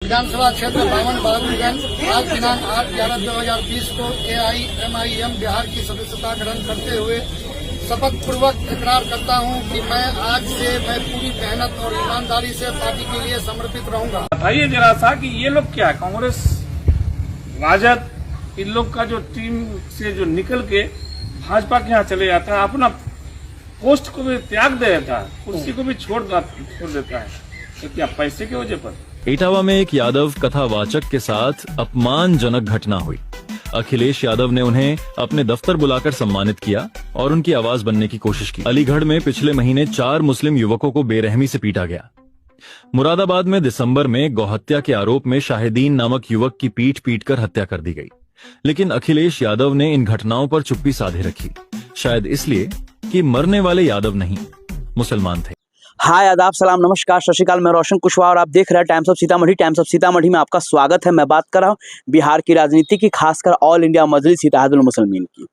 विधानसभा क्षेत्र बावन बहादुरगंज आज दिनांक 8/11/2020 को AIMIM बिहार की सदस्यता ग्रहण करते हुए शपथ पूर्वक इकरार करता हूं कि मैं आज से पूरी मेहनत और ईमानदारी से पार्टी के लिए समर्पित रहूंगा। बताइए जरा सा कि ये लोग क्या कांग्रेस राजद इन लोग का जो टीम से जो निकल के भाजपा के यहाँ चले जाता है, अपना पोस्ट को भी त्याग देता है, कुर्सी को भी छोड़ देता है, तो क्या पैसे की वजह पर? इटावा में एक यादव कथावाचक के साथ अपमानजनक घटना हुई। अखिलेश यादव ने उन्हें अपने दफ्तर बुलाकर सम्मानित किया और उनकी आवाज बनने की कोशिश की। अलीगढ़ में पिछले महीने 4 मुस्लिम युवकों को बेरहमी से पीटा गया। मुरादाबाद में दिसंबर में गौहत्या के आरोप में शाहिदीन नामक युवक की पीट कर हत्या कर दी गई। लेकिन अखिलेश यादव ने इन घटनाओं पर चुप्पी साधे रखी, शायद इसलिए कि मरने वाले यादव नहीं, मुसलमान थे। हाय, आदाब, सलाम, नमस्कार, सत श्री अकाल। मैं रोशन कुशवाहा और आप देख रहे हैं times of Sitamarhi. Times of Sitamarhi में आपका स्वागत है। मैं बात कर रहा हूँ बिहार की राजनीति की, खासकर ऑल इंडिया मजलिस इत्तेहादुल मुस्लिमीन की।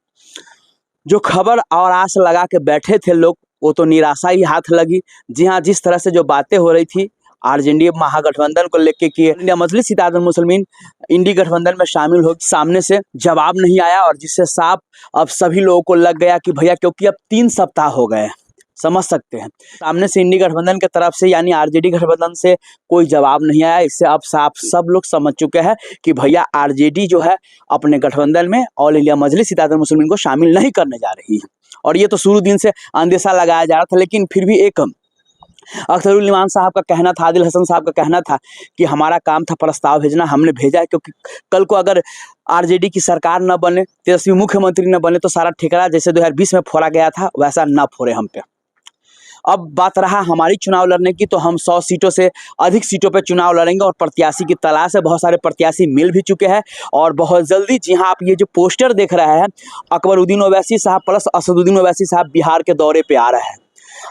जो खबर और आस लगा के बैठे थे लोग, वो तो निराशा ही हाथ लगी। जी हाँ, जिस तरह से जो बातें हो रही थी आरजेडी महागठबंधन को लेके कि इंडिया मजलिस इत्तेहादुल मुस्लिमीन इंडी गठबंधन में शामिल हो, सामने से जवाब नहीं आया और जिससे साफ अब सभी लोगों को लग गया कि भैया, क्योंकि अब 3 सप्ताह हो गए, समझ सकते हैं, सामने से इंडी गठबंधन के तरफ से यानी आरजेडी गठबंधन से कोई जवाब नहीं आया। इससे अब साफ सब लोग समझ चुके हैं कि भैया आरजेडी जो है अपने गठबंधन में ऑल इंडिया मजलिस इत्तेहादुल मुस्लिमीन को शामिल नहीं करने जा रही है। और ये तो शुरू दिन से अंदेशा लगाया जा रहा था, लेकिन फिर भी एक अख्तरुल इमान साहब का कहना था, आदिल हसन साहब का कहना था कि हमारा काम था प्रस्ताव भेजना, हमने भेजा है, क्योंकि कल को अगर आरजेडी की सरकार न बने, तेजस्वी मुख्यमंत्री न बने, तो सारा ठेकरा जैसे 2020 में फोड़ा गया था वैसा न फोड़े हम पे। अब बात रहा हमारी चुनाव लड़ने की, तो हम 100 सीटों से अधिक सीटों पे चुनाव लड़ेंगे और प्रत्याशी की तलाश है। बहुत सारे प्रत्याशी मिल भी चुके हैं और बहुत जल्दी, जी हाँ, आप ये जो पोस्टर देख रहे हैं, अकबरुद्दीन ओवैसी साहब प्लस असदुद्दीन ओवैसी साहब बिहार के दौरे पे आ रहे हैं।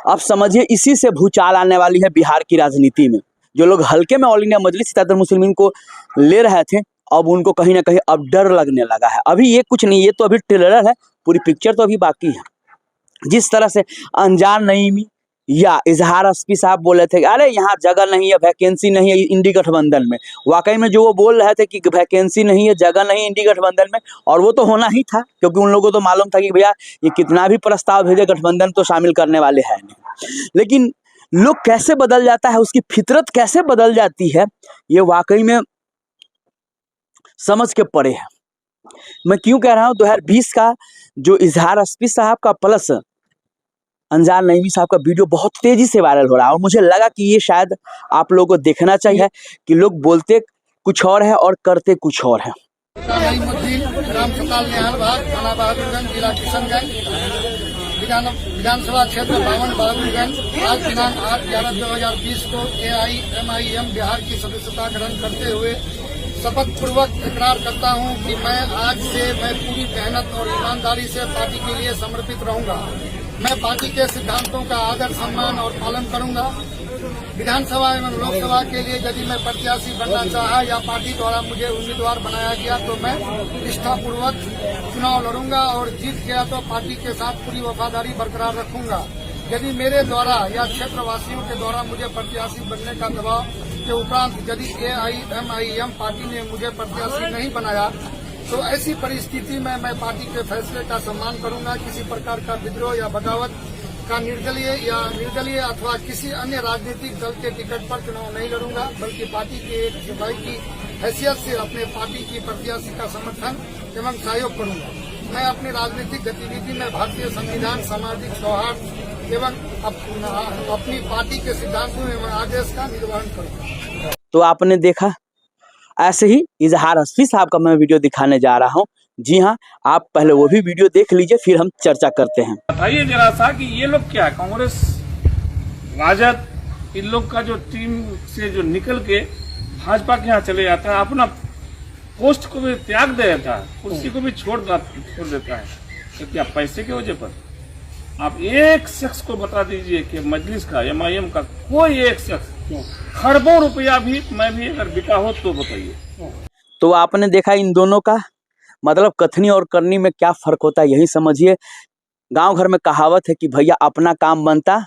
अब समझिए इसी से भूचाल आने वाली है बिहार की राजनीति में। जो लोग हल्के में ऑल इंडिया मजलिस इत्तेहादुल मुस्लिमीन को ले रहे थे, अब उनको कहीं ना कहीं अब डर लगने लगा है। अभी ये कुछ नहीं, ये तो अभी ट्रेलर है, पूरी पिक्चर तो अभी बाकी है। जिस तरह से अंजान नईमी या इजहार अस्पी साहब बोले थे अरे यहाँ जगह नहीं है, वैकेंसी नहीं है इंडी गठबंधन में, वाकई में जो वो बोल रहे थे कि वैकेंसी नहीं है, जगह नहीं इंडी गठबंधन में, और वो तो होना ही था, क्योंकि उन लोगों को तो मालूम था कि भैया ये कितना भी प्रस्ताव भेजे गठबंधन तो शामिल करने वाले हैं नहीं। लेकिन लोग कैसे बदल जाता है, उसकी फितरत कैसे बदल जाती है, ये वाकई में समझ के परे है। मैं क्यों कह रहा हूँ, 2020 का जो इजहार अस्पी साहब का प्लस अंजान नईमी साहब का वीडियो बहुत तेजी से वायरल हो रहा है और मुझे लगा कि ये शायद आप लोगों को देखना चाहिए कि लोग बोलते कुछ और है और करते कुछ और है। विधानसभा क्षेत्र बावन बहादुरगंज आज दिनांक 8/11/2020 को AIMIM बिहार की सदस्यता ग्रहण करते हुए शपथ पूर्वक इकरार करता हूं कि मैं आज से पूरी मेहनत और ईमानदारी से पार्टी के लिए समर्पित रहूंगा। मैं पार्टी के सिद्धांतों का आदर, सम्मान और पालन करूंगा। विधानसभा एवं लोकसभा के लिए यदि मैं प्रत्याशी बनना चाहा या पार्टी द्वारा मुझे उम्मीदवार बनाया गया तो मैं निष्ठापूर्वक चुनाव लड़ूंगा और जीत गया तो पार्टी के साथ पूरी वफादारी बरकरार रखूंगा। यदि मेरे द्वारा या क्षेत्रवासियों के द्वारा मुझे प्रत्याशी बनने का दबाव के उपरांत यदि AIMIM पार्टी ने मुझे प्रत्याशी नहीं बनाया तो ऐसी परिस्थिति में मैं पार्टी के फैसले का सम्मान करूंगा। किसी प्रकार का विद्रोह या बगावत का निर्दलीय अथवा किसी अन्य राजनीतिक दल के टिकट पर चुनाव नहीं लड़ूंगा, बल्कि पार्टी के एक सिपाही की हैसियत से अपने पार्टी की प्रत्याशी का समर्थन एवं सहयोग करूंगा। मैं अपनी राजनीतिक गतिविधि में भारतीय संविधान, सामाजिक सौहार्द एवं अपनी पार्टी के सिद्धांतों एवं आदेश का निर्वहन करूंगा। तो आपने देखा, ऐसे ही इजहार अस्पी साहब का मैं वीडियो दिखाने जा रहा हूं। जी हां, आप पहले वो भी वीडियो देख लीजिए, फिर हम चर्चा करते हैं। बताइए जरा सा कि ये लोग क्या कांग्रेस राजद इन लोग का जो टीम से जो निकल के भाजपा के यहाँ चले जाता है, अपना पोस्ट को भी त्याग देता है, कुर्सी को भी छोड़ देता है, तो क्या पैसे की वजह पर? आप एक शख्स को बता दीजिए कि मजलिस का, MIM का कोई एक शख्स, खरबों रुपया भी मैं भी अगर बिका हो तो बताइए। तो आपने देखा इन दोनों का मतलब कथनी और करनी में क्या फर्क होता है, यही समझिए। गांव घर में कहावत है कि भैया अपना काम बनता,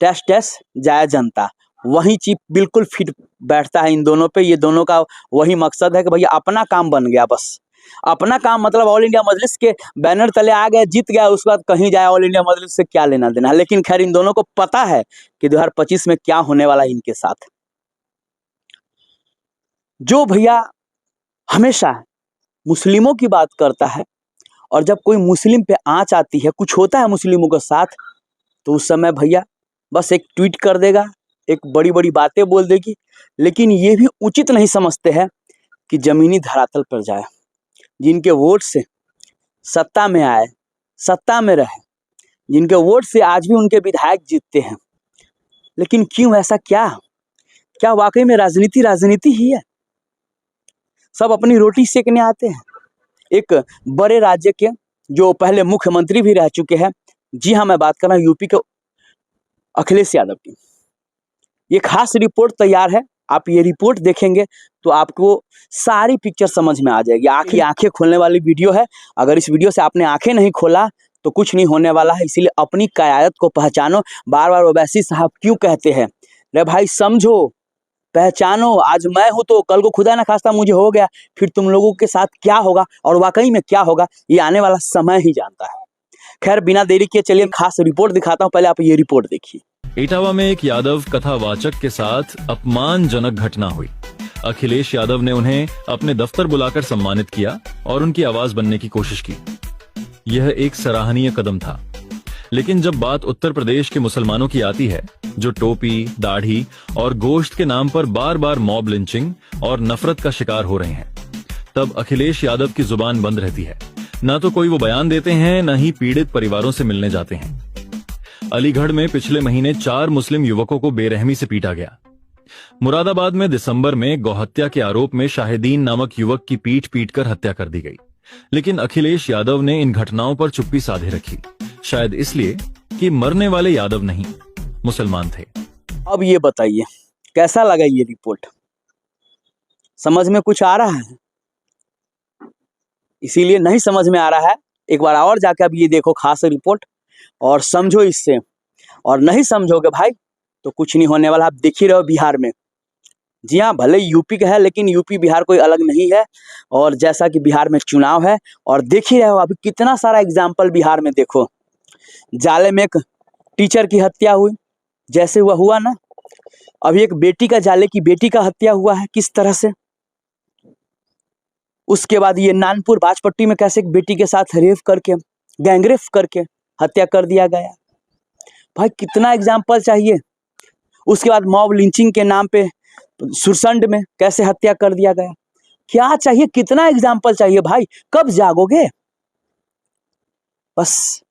टेस्ट जाए जनता। वही चीज बिल्कुल फिट बैठता है इन दोनों पे। ये दोनों का वही मकसद है कि भैया अपना काम बन गया, बस अपना काम, मतलब ऑल इंडिया मजलिस के बैनर तले आ गया, जीत गया, उसके बाद कहीं जाए ऑल इंडिया मजलिस से क्या लेना देना। लेकिन खैर इन दोनों को पता है कि 2025 में क्या होने वाला है इनके साथ। जो भैया हमेशा मुस्लिमों की बात करता है और जब कोई मुस्लिम पे आंच आती है, कुछ होता है मुस्लिमों के साथ, तो उस समय भैया बस एक ट्वीट कर देगा, एक बड़ी बड़ी बातें बोल देगी। लेकिन ये भी उचित नहीं समझते हैं कि जमीनी धरातल पर जाए, जिनके वोट से सत्ता में आए, सत्ता में रहे, जिनके वोट से आज भी उनके विधायक जीतते हैं। लेकिन क्यों ऐसा? क्या वाकई में राजनीति राजनीति ही है? सब अपनी रोटी सेकने आते हैं। एक बड़े राज्य के जो पहले मुख्यमंत्री भी रह चुके हैं, जी हाँ, मैं बात कर रहा हूँ यूपी के अखिलेश यादव की। ये खास रिपोर्ट तैयार है, आप ये रिपोर्ट देखेंगे तो आपको सारी पिक्चर समझ में आ जाएगी। आंखें खोलने वाली वीडियो है। अगर इस वीडियो से आपने आंखें नहीं खोला तो कुछ नहीं होने वाला है। इसीलिए अपनी कायात को पहचानो। बार बार ओवैसी साहब क्यों कहते हैं, रे भाई समझो, पहचानो। आज मैं हूं तो कल को खुदा ना खास्ता मुझे हो गया, फिर तुम लोगों के साथ क्या होगा और वाकई में क्या होगा ये आने वाला समय ही जानता है। खैर बिना देरी किए चलिए खास रिपोर्ट दिखाता हूं, पहले आप ये रिपोर्ट देखिए। इटावा में एक यादव कथावाचक के साथ अपमानजनक घटना हुई। अखिलेश यादव ने उन्हें अपने दफ्तर बुलाकर सम्मानित किया और उनकी आवाज बनने की कोशिश की। यह एक सराहनीय कदम था। लेकिन जब बात उत्तर प्रदेश के मुसलमानों की आती है, जो टोपी, दाढ़ी और गोश्त के नाम पर बार बार मॉब लिंचिंग और नफरत का शिकार हो रहे हैं, तब अखिलेश यादव की जुबान बंद रहती है। न तो कोई वो बयान देते हैं, न ही पीड़ित परिवारों से मिलने जाते हैं। अलीगढ़ में पिछले महीने 4 मुस्लिम युवकों को बेरहमी से पीटा गया। मुरादाबाद में दिसंबर में गौहत्या के आरोप में शाहिदीन नामक युवक की पीट पीटकर हत्या कर दी गई। लेकिन अखिलेश यादव ने इन घटनाओं पर चुप्पी साधे रखी, शायद इसलिए कि मरने वाले यादव नहीं, मुसलमान थे। अब ये बताइए कैसा लगा ये रिपोर्ट? समझ में कुछ आ रहा है? इसीलिए नहीं समझ में आ रहा है, एक बार और जाके अब ये देखो खास रिपोर्ट और समझो इससे। और नहीं समझोगे भाई तो कुछ नहीं होने वाला। आप देख ही रहे हो बिहार में, जी हाँ, भले यूपी का है लेकिन यूपी बिहार कोई अलग नहीं है। और जैसा कि बिहार में चुनाव है और देख ही रहे हो अभी कितना सारा एग्जाम्पल बिहार में देखो। जाले में एक टीचर की हत्या हुई, जैसे हुआ हुआ ना, अभी एक बेटी का, जाले की बेटी का हत्या हुआ है किस तरह से। उसके बाद ये नानपुर बाजपट्टी में कैसे एक बेटी के साथ रेप करके, गैंगरेप करके हत्या कर दिया गया। भाई कितना एग्जाम्पल चाहिए। उसके बाद मॉब लिंचिंग के नाम पे सुरसंड में कैसे हत्या कर दिया गया। क्या चाहिए, कितना एग्जाम्पल चाहिए भाई? कब जागोगे? बस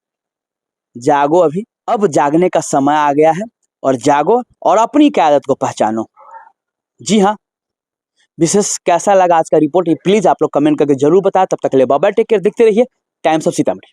जागो अभी, अब जागने का समय आ गया है। और जागो और अपनी क़यादत को पहचानो। जी हाँ, विशेष कैसा लगा आज का रिपोर्ट ये प्लीज आप लोग कमेंट करके जरूर बताएं। तब तक के लिए बाय बाय, टेक केयर, देखते रहिए टाइम्स ऑफ सीतामढ़ी।